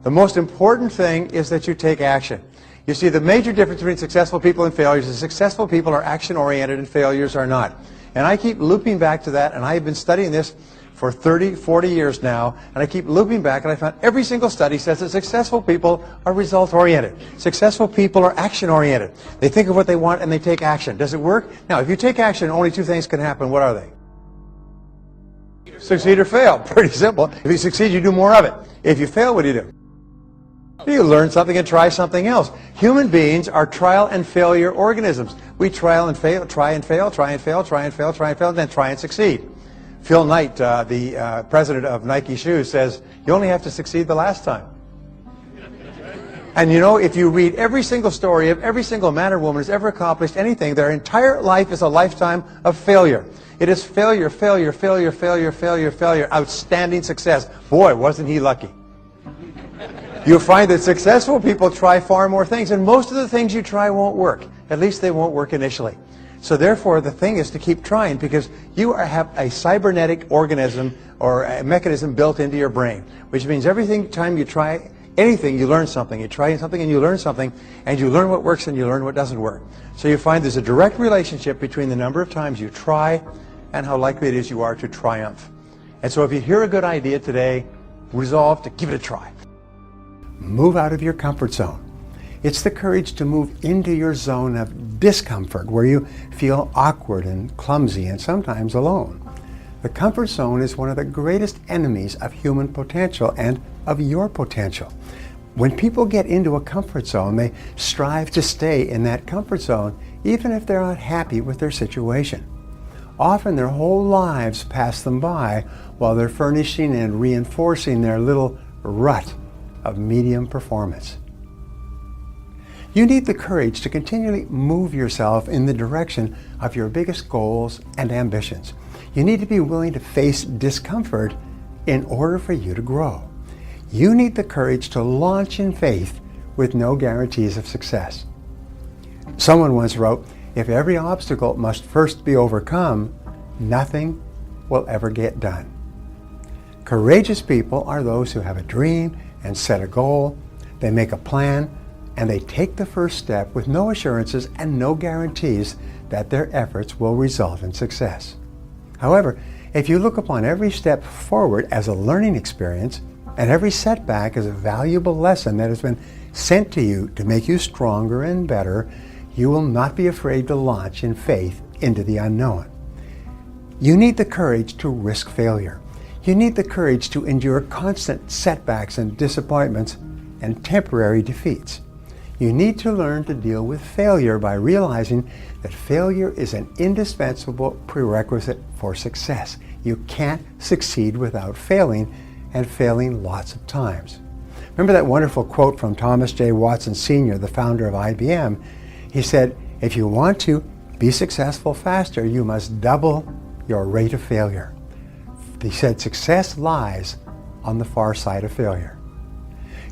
The most important thing is that you take action. You see, the major difference between successful people and failures is successful people are action-oriented and failures are not. And I keep looping back to that, and I have been studying this for 30, 40 years now, and I keep looping back, and I found every single study says that successful people are result-oriented. Successful people are action-oriented. They think of what they want and they take action. Does it work? Now, if you take action, only two things can happen. What are they? Succeed or fail. Pretty simple. If you succeed, you do more of it. If you fail, what do? You learn something and try something else. Human beings are trial and failure organisms. We trial and fail, try and fail, try and fail, try and fail, try and fail, and then try and succeed. Phil Knight, the president of Nike Shoes, says you only have to succeed the last time. And you know, if you read every single story of every single man or woman who's ever accomplished anything, their entire life is a lifetime of failure. It is failure, failure, failure, failure, failure, failure, outstanding success. Boy, wasn't he lucky. You'll find that successful people try far more things, and most of the things you try won't work. At least they won't work initially. So therefore, the thing is to keep trying, because you have a cybernetic organism or a mechanism built into your brain, which means every time you try anything, you learn something. You try something and you learn something, and you learn what works and you learn what doesn't work. So you find there's a direct relationship between the number of times you try and how likely it is you are to triumph. And so if you hear a good idea today, resolve to give it a try. Move out of your comfort zone. It's the courage to move into your zone of discomfort, where you feel awkward and clumsy and sometimes alone. The comfort zone is one of the greatest enemies of human potential and of your potential. When people get into a comfort zone, they strive to stay in that comfort zone, even if they're not happy with their situation. Often their whole lives pass them by while they're furnishing and reinforcing their little rut of medium performance. You need the courage to continually move yourself in the direction of your biggest goals and ambitions. You need to be willing to face discomfort in order for you to grow. You need the courage to launch in faith with no guarantees of success. Someone once wrote, "If every obstacle must first be overcome, nothing will ever get done." Courageous people are those who have a dream and set a goal, they make a plan, and they take the first step with no assurances and no guarantees that their efforts will result in success. However, if you look upon every step forward as a learning experience and every setback as a valuable lesson that has been sent to you to make you stronger and better, you will not be afraid to launch in faith into the unknown. You need the courage to risk failure. You need the courage to endure constant setbacks and disappointments and temporary defeats. You need to learn to deal with failure by realizing that failure is an indispensable prerequisite for success. You can't succeed without failing, and failing lots of times. Remember that wonderful quote from Thomas J. Watson Sr., the founder of IBM? He said, "If you want to be successful faster, you must double your rate of failure." He said, "Success lies on the far side of failure."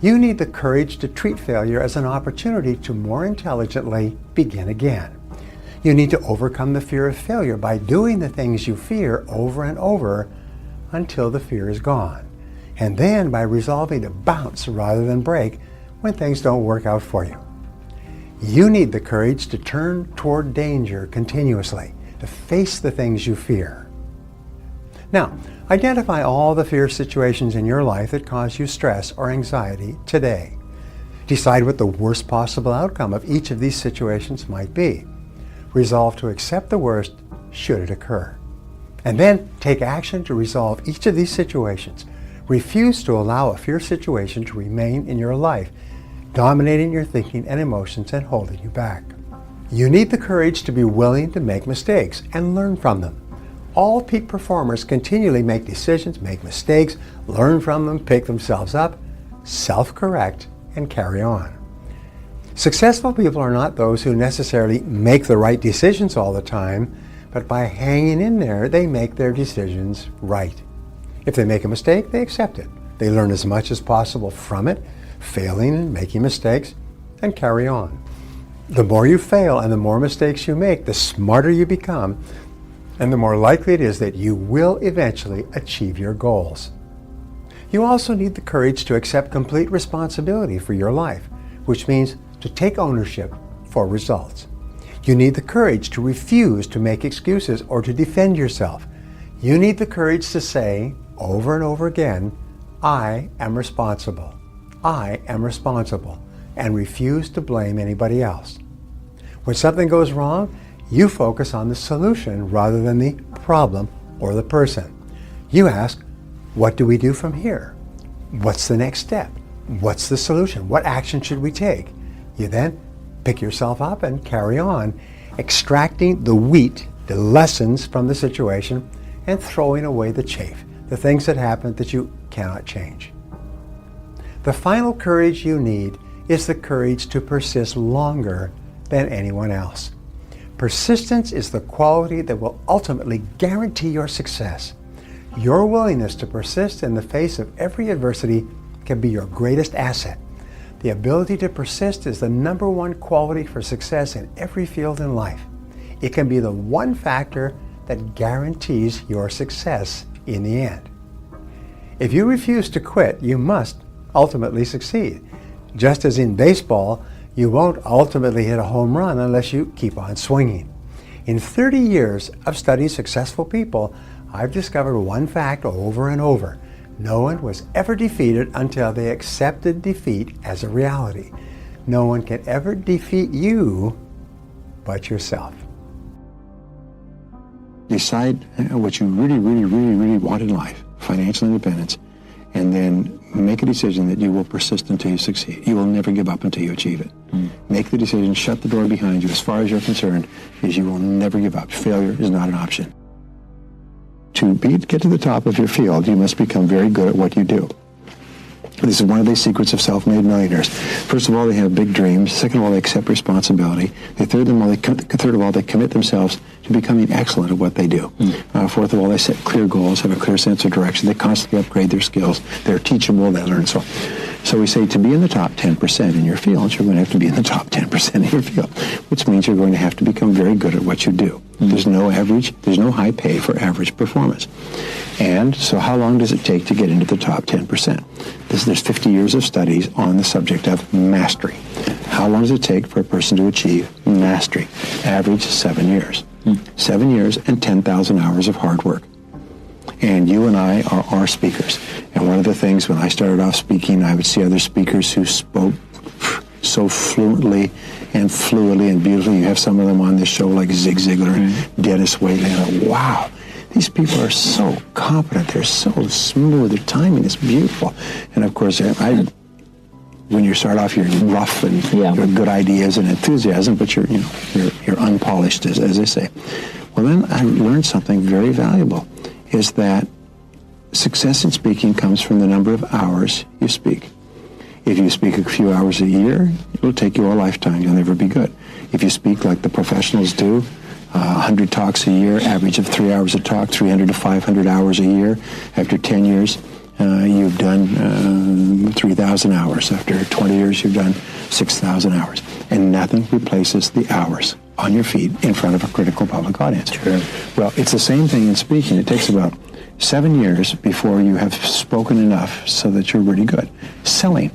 You need the courage to treat failure as an opportunity to more intelligently begin again. You need to overcome the fear of failure by doing the things you fear over and over until the fear is gone. And then by resolving to bounce rather than break when things don't work out for you. You need the courage to turn toward danger continuously, to face the things you fear. Now, identify all the fear situations in your life that cause you stress or anxiety today. Decide what the worst possible outcome of each of these situations might be. Resolve to accept the worst should it occur. And then take action to resolve each of these situations. Refuse to allow a fear situation to remain in your life, dominating your thinking and emotions and holding you back. You need the courage to be willing to make mistakes and learn from them. All peak performers continually make decisions, make mistakes, learn from them, pick themselves up, self-correct, and carry on. Successful people are not those who necessarily make the right decisions all the time, but by hanging in there, they make their decisions right. If they make a mistake, they accept it. They learn as much as possible from it, failing and making mistakes, and carry on. The more you fail and the more mistakes you make, the smarter you become, and the more likely it is that you will eventually achieve your goals. You also need the courage to accept complete responsibility for your life, which means to take ownership for results. You need the courage to refuse to make excuses or to defend yourself. You need the courage to say, over and over again, I am responsible. I am responsible, and refuse to blame anybody else. When something goes wrong, you focus on the solution rather than the problem or the person. You ask, what do we do from here? What's the next step? What's the solution? What action should we take? You then pick yourself up and carry on, extracting the wheat, the lessons from the situation, and throwing away the chaff, the things that happen that you cannot change. The final courage you need is the courage to persist longer than anyone else. Persistence is the quality that will ultimately guarantee your success. Your willingness to persist in the face of every adversity can be your greatest asset. The ability to persist is the number one quality for success in every field in life. It can be the one factor that guarantees your success in the end. If you refuse to quit, you must ultimately succeed. Just as in baseball, you won't ultimately hit a home run unless you keep on swinging. In 30 years of studying successful people, I've discovered one fact over and over. No one was ever defeated until they accepted defeat as a reality. No one can ever defeat you but yourself. Decide what you really want in life, financial independence, and then make a decision that you will persist until you succeed. You will never give up until you achieve it. Make the decision, shut the door behind you as far as you're concerned, is you will never give up. Failure is not an option. To get to the top of your field, you must become very good at what you do. This is one of the secrets of self-made millionaires. First of all, they have big dreams. Second of all, they accept responsibility. Third of all, they commit themselves to becoming excellent at what they do. Fourth of all, they set clear goals, have a clear sense of direction. They constantly upgrade their skills. They're teachable, they learn. So we say to be in the top 10% in your field, you're going to have to be in the top 10% in your field, which means you're going to have to become very good at what you do. There's no high pay for average performance. And so how long does it take to get into the top 10%? There's 50 years of studies on the subject of mastery. How long does it take for a person to achieve mastery? Average 7 years. 7 years and 10,000 hours of hard work. And you and I are our speakers. And one of the things when I started off speaking, I would see other speakers who spoke so fluently and fluidly and beautifully. You have some of them on this show like Zig Ziglar and Dennis Wayland. Wow, these people are so competent. They're so smooth. Their timing is beautiful. And of course, when you start off, you're rough and you have good ideas and enthusiasm, but you're unpolished, as they say. Well, then I learned something very valuable, is that success in speaking comes from the number of hours you speak. If you speak a few hours a year, it'll take you a lifetime. You'll never be good. If you speak like the professionals do, 100 talks a year, average of 3 hours a talk, 300 to 500 hours a year. After 10 years, you've done 3,000 hours. After 20 years, you've done 6,000 hours. And nothing replaces the hours on your feet in front of a critical public audience. Sure. Well, it's the same thing in speaking. It takes about 7 years before you have spoken enough so that you're really good. Selling,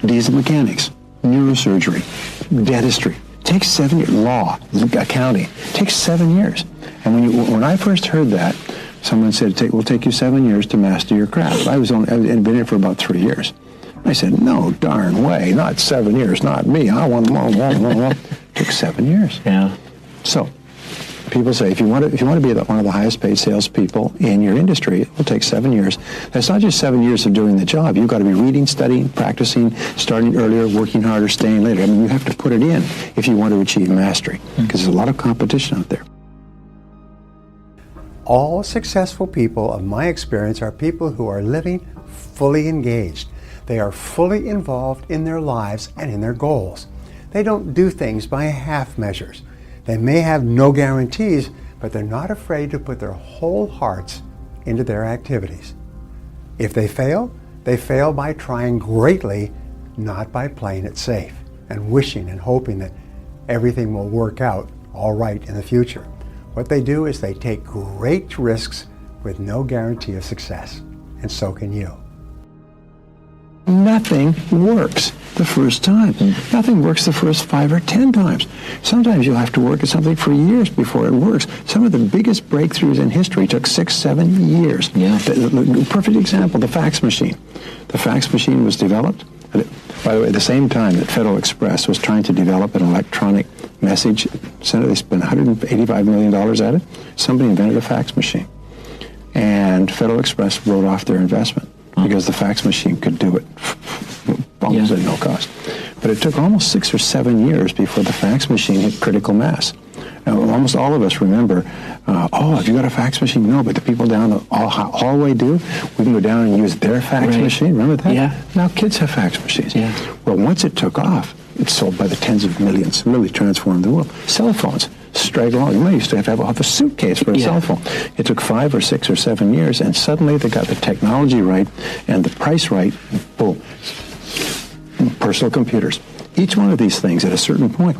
diesel mechanics, neurosurgery, dentistry. Takes 7 years. Law, accounting. Takes 7 years. And when I first heard that, someone said, it will take you 7 years to master your craft. I had been here for about 3 years. I said, no darn way, not 7 years, not me. I want more. Took 7 years. Yeah. So, people say if you want to be one of the highest paid salespeople in your industry, it will take 7 years. That's not just 7 years of doing the job. You've got to be reading, studying, practicing, starting earlier, working harder, staying later. I mean, you have to put it in if you want to achieve mastery, because there's a lot of competition out there. All successful people, of my experience, are people who are living fully engaged. They are fully involved in their lives and in their goals. They don't do things by half measures. They may have no guarantees, but they're not afraid to put their whole hearts into their activities. If they fail by trying greatly, not by playing it safe and wishing and hoping that everything will work out all right in the future. What they do is they take great risks with no guarantee of success, and so can you. Nothing works the first time. Nothing works the first 5 or 10 times. Sometimes you'll have to work at something for years before it works. Some of the biggest breakthroughs in history took 6, 7 years. Yeah. The perfect example, the fax machine. The fax machine was developed, by the way, at the same time that Federal Express was trying to develop an electronic message center. They spent $185 million at it. Somebody invented a fax machine. And Federal Express wrote off their investment because the fax machine could do it almost at no cost. But it took almost 6 or 7 years before the fax machine hit critical mass. Now, almost all of us remember, have you got a fax machine? No, but the people down the hallway do. We can go down and use their fax machine. Remember that? Yeah. Now kids have fax machines. Yeah. Well, once it took off, it's sold by the tens of millions, really transformed the world. Cell phones straight along. You might used to have a suitcase for a cell phone. It took 5 or 6 or 7 years, and suddenly they got the technology right and the price right. Boom. Personal computers. Each one of these things at a certain point,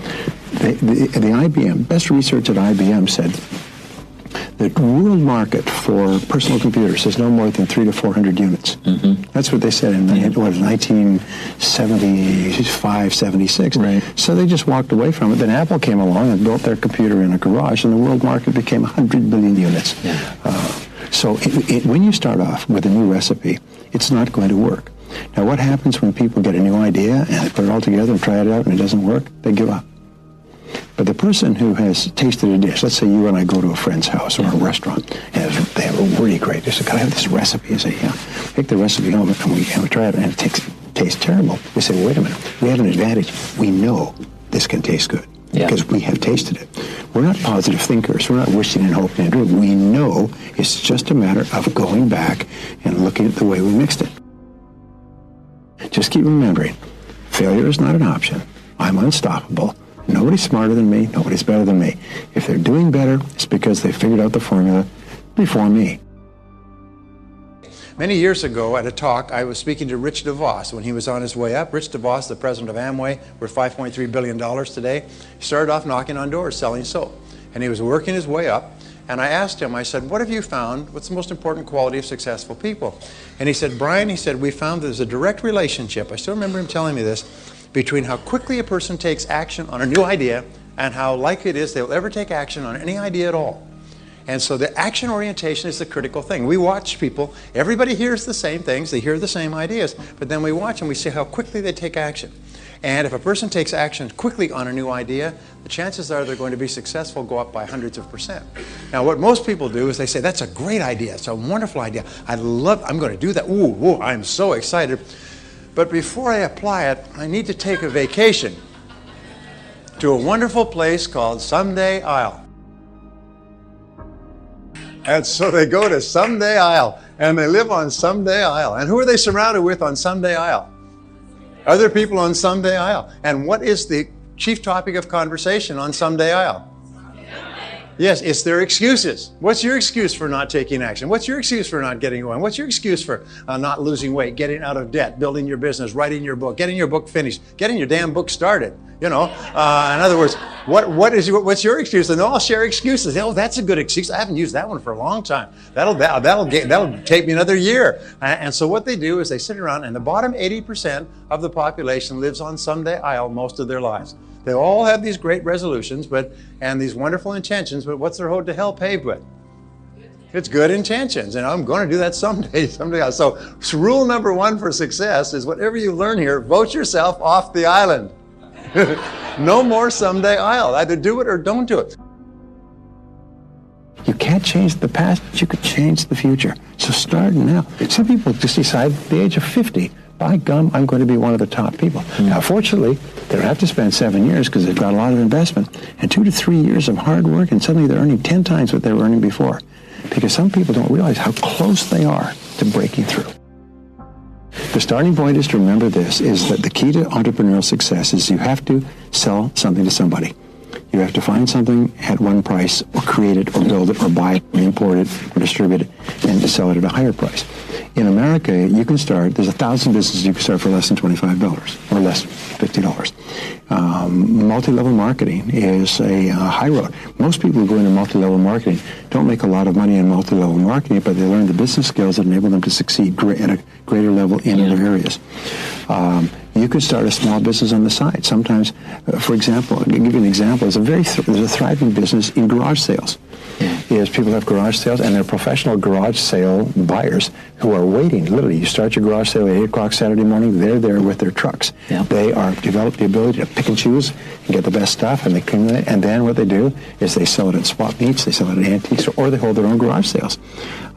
the IBM, best research at IBM said the world market for personal computers is no more than 300 to 400 units. That's what they said in 1975, 76. Right. So they just walked away from it. Then Apple came along and built their computer in a garage, and the world market became 100 billion units. So when you start off with a new recipe, it's not going to work. Now, what happens when people get a new idea and they put it all together and try it out and it doesn't work? They give up. But the person who has tasted a dish, let's say you and I go to a friend's house or a restaurant, and they have a really great dish. Can I have this recipe? I say, yeah. Take the recipe home and we try it, and it tastes terrible. We say, well, wait a minute. We have an advantage. We know this can taste good because we have tasted it. We're not positive thinkers. We're not wishing and hoping and doing. We know it's just a matter of going back and looking at the way we mixed it. Just keep remembering, failure is not an option. I'm unstoppable. Nobody's smarter than me. Nobody's better than me. If they're doing better, it's because they figured out the formula before me. Many years ago at a talk, I was speaking to Rich DeVos when he was on his way up. Rich DeVos, the president of Amway, worth $5.3 billion today. He started off knocking on doors selling soap. And he was working his way up. And I asked him, I said, what have you found? What's the most important quality of successful people? And he said, Brian, he said, we found there's a direct relationship, I still remember him telling me this, between how quickly a person takes action on a new idea and how likely it is they'll ever take action on any idea at all. And so the action orientation is the critical thing. We watch people, everybody hears the same things, they hear the same ideas, but then we watch and we see how quickly they take action. And if a person takes action quickly on a new idea, the chances are they're going to be successful go up by hundreds of %. Now, what most people do is they say, that's a great idea. It's a wonderful idea. I'm going to do that. Ooh, I'm so excited. But before I apply it, I need to take a vacation to a wonderful place called Someday Isle. And so they go to Someday Isle, and they live on Someday Isle. And who are they surrounded with on Someday Isle? Other people on Someday Isle. And what is the chief topic of conversation on Someday Isle? Yes, it's their excuses. What's your excuse for not taking action? What's your excuse for not getting going? What's your excuse for not losing weight, getting out of debt, building your business, writing your book, getting your book finished, getting your damn book started? You know, in other words, what's your excuse? And I'll share excuses. Oh, that's a good excuse. I haven't used that one for a long time. That'll take me another year. And so what they do is they sit around, and the bottom 80% of the population lives on Someday Isle most of their lives. They all have these great resolutions, and these wonderful intentions, but what's their road to hell paved with? It's good intentions, and I'm going to do that someday. So rule number 1 for success is whatever you learn here, vote yourself off the island. No more Someday Isle. Either do it or don't do it. You can't change the past, but you could change the future. So start now. Some people just decide at the age of 50, by gum, I'm going to be one of the top people. Now, fortunately, they don't have to spend 7 years because they've got a lot of investment and 2 to 3 years of hard work, and suddenly they're earning 10 times what they were earning before. Because some people don't realize how close they are to breaking through. The starting point is to remember this, is that the key to entrepreneurial success is you have to sell something to somebody. You have to find something at one price, or create it, or build it, or buy it, or import it, or distribute it, and to sell it at a higher price. In America, you can start, there's 1,000 businesses you can start for less than $25 or less, $50. Multi-level marketing is a high road. Most people who go into multi-level marketing don't make a lot of money in multi-level marketing, but they learn the business skills that enable them to succeed at a greater level in other areas. You could start a small business on the side. Sometimes, for example, I'll give you an example. There's a thriving business in garage sales. Is people have garage sales, and they're professional garage sale buyers who are waiting. Literally, you start your garage sale at 8 o'clock Saturday morning, they're there with their trucks. Yeah. They are developed the ability to pick and choose and get the best stuff, and they accumulate it. And then what they do is they sell it at swap meets, they sell it at antiques, or they hold their own garage sales.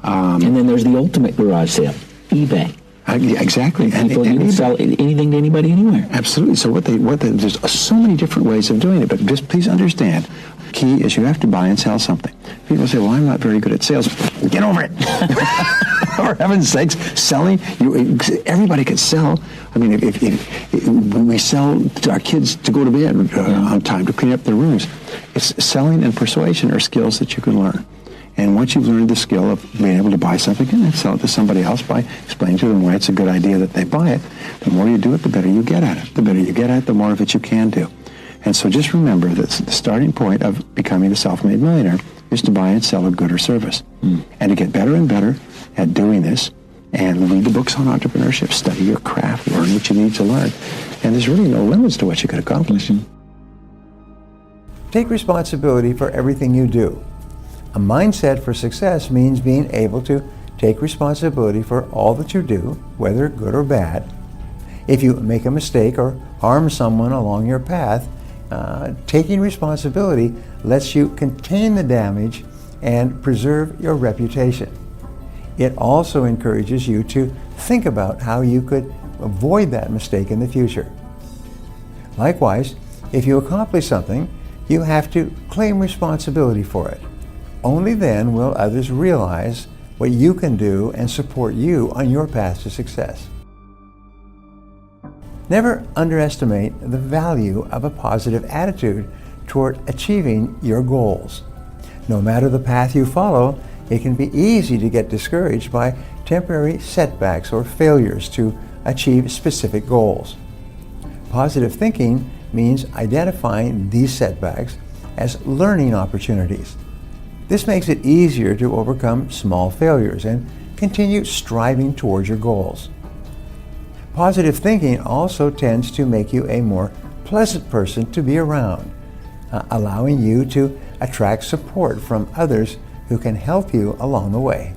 And then there's the ultimate garage sale, eBay. Yeah, exactly. And people you can sell anything to anybody anywhere. Absolutely. So there's so many different ways of doing it, but just please understand, key is you have to buy and sell something. People say, well, I'm not very good at sales. Get over it. For heaven's sakes, selling, everybody can sell. I mean, if we sell to our kids to go to bed on time, to clean up their rooms, it's selling and persuasion are skills that you can learn. And once you've learned the skill of being able to buy something and then sell it to somebody else by explaining to them why it's a good idea that they buy it, the more you do it, the better you get at it. The better you get at it, the more of it you can do. And so just remember that the starting point of becoming a self-made millionaire is to buy and sell a good or service. And to get better and better at doing this, and read the books on entrepreneurship, study your craft, learn what you need to learn. And there's really no limits to what you could accomplish. Take responsibility for everything you do. A mindset for success means being able to take responsibility for all that you do, whether good or bad. If you make a mistake or harm someone along your path, taking responsibility lets you contain the damage and preserve your reputation. It also encourages you to think about how you could avoid that mistake in the future. Likewise, if you accomplish something, you have to claim responsibility for it. Only then will others realize what you can do and support you on your path to success. Never underestimate the value of a positive attitude toward achieving your goals. No matter the path you follow, it can be easy to get discouraged by temporary setbacks or failures to achieve specific goals. Positive thinking means identifying these setbacks as learning opportunities. This makes it easier to overcome small failures and continue striving towards your goals. Positive thinking also tends to make you a more pleasant person to be around, allowing you to attract support from others who can help you along the way.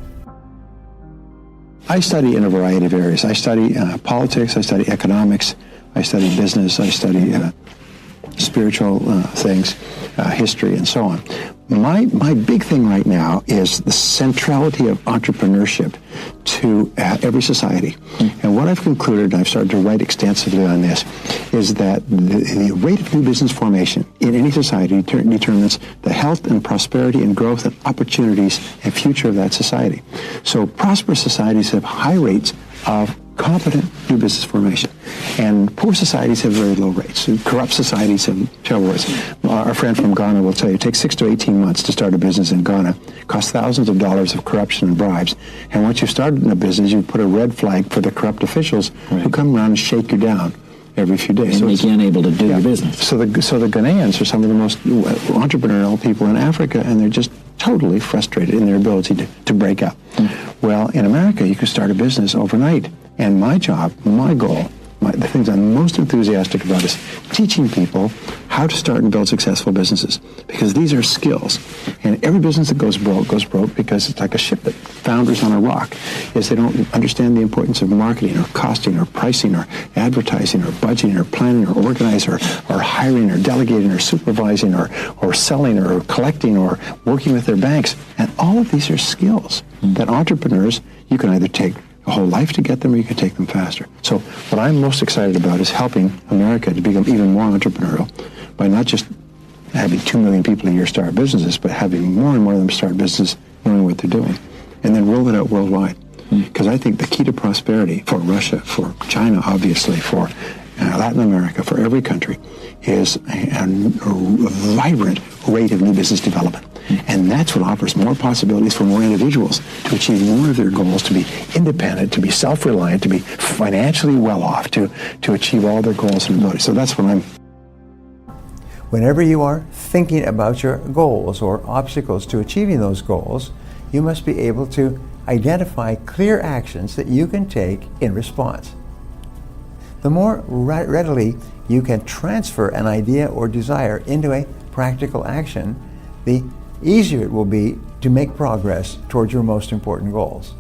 I study in a variety of areas. I study politics, I study economics, I study business, I study spiritual things, history, and so on. My big thing right now is the centrality of entrepreneurship to every society. And what I've concluded, and I've started to write extensively on this, is that the rate of new business formation in any society determines the health and prosperity and growth and opportunities and future of that society. So prosperous societies have high rates of competent new business formation. And poor societies have very low rates. Corrupt societies have terrible rates. Our friend from Ghana will tell you it takes 6 to 18 months to start a business in Ghana. It costs thousands of dollars of corruption and bribes. And once you've started in a business, you put a red flag for the corrupt officials who come around and shake you down every few days. And make you unable to do your business. So the Ghanaians are some of the most entrepreneurial people in Africa, and they're just totally frustrated in their ability to break out. Well, in America, you can start a business overnight. And my job, my goal, the things I'm most enthusiastic about is teaching people how to start and build successful businesses, because these are skills. And every business that goes broke because it's like a ship that founders on a rock, is they don't understand the importance of marketing or costing or pricing or advertising or budgeting or planning or organizing or hiring or delegating or supervising or selling or collecting or working with their banks. And all of these are skills that entrepreneurs, you can either take a whole life to get them, or you can take them faster. So what I'm most excited about is helping America to become even more entrepreneurial by not just having 2 million people a year start businesses, but having more and more of them start businesses knowing what they're doing, and then roll it out worldwide. Because I think the key to prosperity for Russia, for China, obviously, for Latin America, for every country, is a vibrant rate of new business development. And that's what offers more possibilities for more individuals to achieve more of their goals, to be independent, to be self-reliant, to be financially well off, to achieve all their goals and abilities. So that's what I'm... Whenever you are thinking about your goals or obstacles to achieving those goals, you must be able to identify clear actions that you can take in response. The more readily you can transfer an idea or desire into a practical action, the easier it will be to make progress towards your most important goals.